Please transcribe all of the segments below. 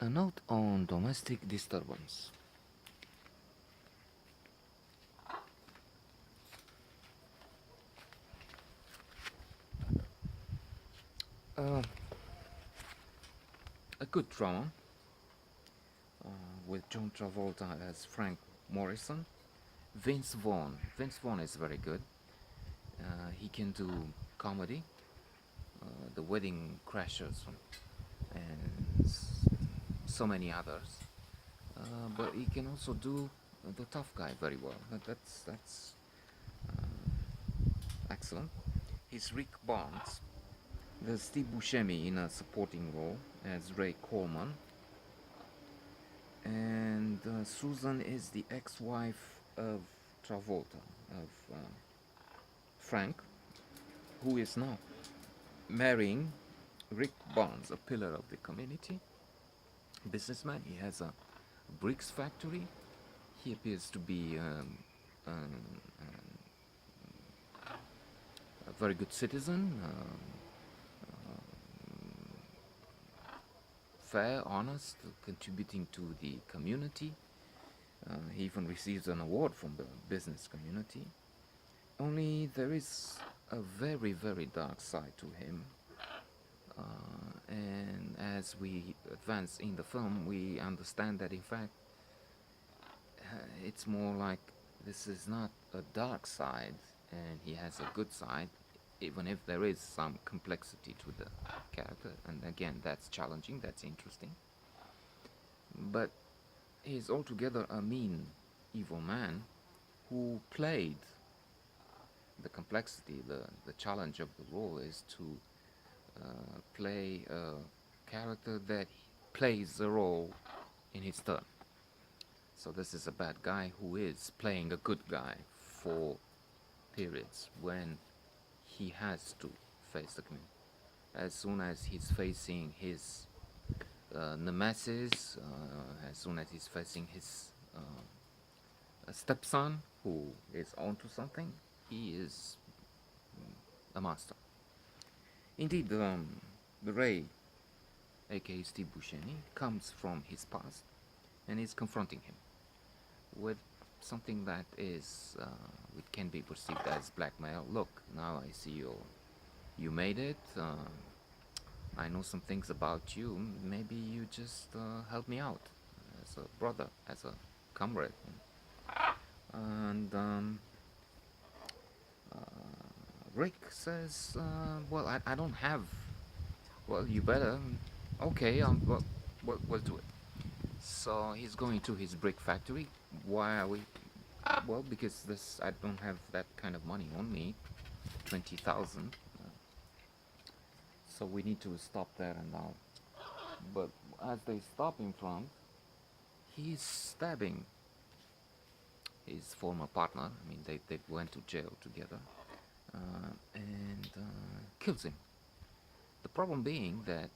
A note on domestic disturbance. Uh, a good drama uh, with John Travolta as Frank Morrison. Vince Vaughn. Vince Vaughn is very good. He can do comedy, The Wedding Crashers, and so many others. But he can also do the tough guy very well. That's excellent. He's Rick Barnes. There's Steve Buscemi in a supporting role as Ray Coleman, and Susan is the ex-wife of Travolta, of Frank, who is now marrying Rick Barnes, a pillar of the community, businessman. He has a bricks factory. He appears to be a very good citizen, fair, honest, contributing to the community. He even receives an award from the business community. Only there is a very, very dark side to him. And as we advance in the film, we understand that in fact it's more like this is not a dark side and he has a good side, even if there is some complexity to the character. And again, that's challenging, that's interesting. But he's altogether a mean, evil man who played the complexity, the challenge of the role is to play a character that plays the role in his turn. So this is a bad guy who is playing a good guy for periods when he has to face the community. As soon as he's facing his nemesis, as soon as he's facing his stepson who is onto something, he is a master. Indeed, Ray, aka Steve Buscemi, comes from his past and is confronting him with something that is, it can be perceived as blackmail. Look, now I see you made it. I know some things about you. Maybe you just help me out as a brother, as a comrade. And Rick says, "Well, I don't have. Well, you better. Okay, we'll do it." So he's going to his brick factory. Why are we? Well, because this I don't have that kind of money on me, 20,000. So we need to stop there and now. But as they stop in front, he's stabbing his former partner. I mean, they went to jail together, and kills him. The problem being that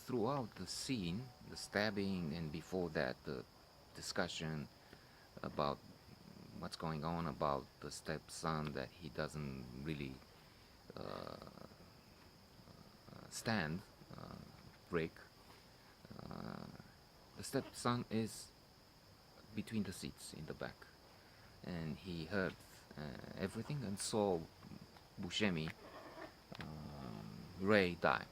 throughout the scene, the stabbing, and before that, the discussion about what's going on about the stepson that he doesn't really stand, break. The stepson is between the seats in the back, and he heard everything and saw Buscemi, Ray die.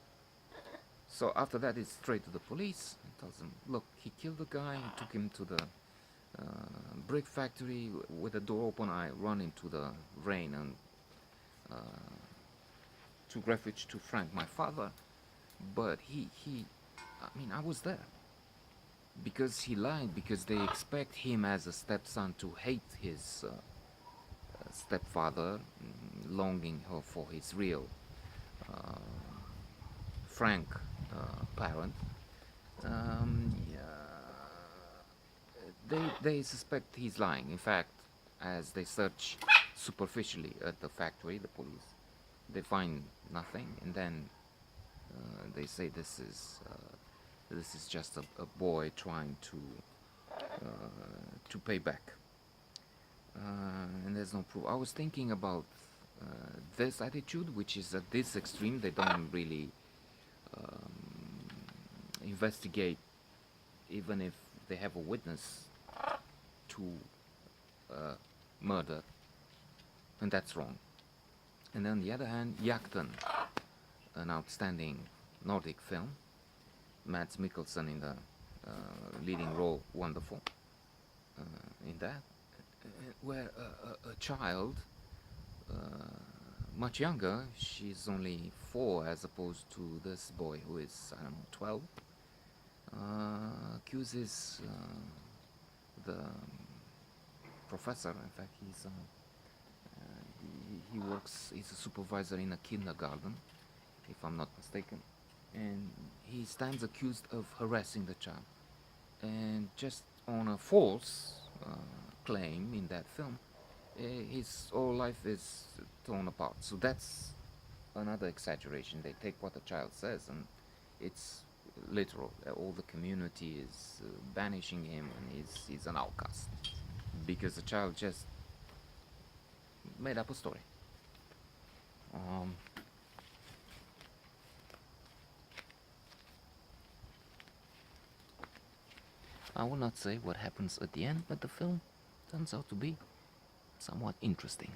So after that, it's straight to the police and tells them, look, he killed the guy, he took him to the brick factory with the door open. I run into the rain and took refuge to Frank, my father. But I mean, I was there. Because he lied, because they expect him as a stepson to hate his stepfather, longing for his real uh, Frank parent. Yeah, they suspect he's lying. In fact, as they search superficially at the factory, the police, they find nothing, and then they say this is just a boy trying to pay back, and there's no proof. I was thinking about this attitude, which is at this extreme. They don't really investigate even if they have a witness to murder, and that's wrong. And on the other hand, Jakten, an outstanding Nordic film, Mads Mikkelsen in the leading role, wonderful in that, where a child, uh, much younger, she's only 4 as opposed to this boy who is, I don't know, 12, accuses the professor. In fact, he works, he's a supervisor in a kindergarten, if I'm not mistaken, and he stands accused of harassing the child. And just on a false claim in that film, his whole life is torn apart. So that's another exaggeration. They take what the child says and it's literal. All the community is banishing him and he's an outcast because the child just made up a story. I will not say what happens at the end, but the film turns out to be somewhat interesting.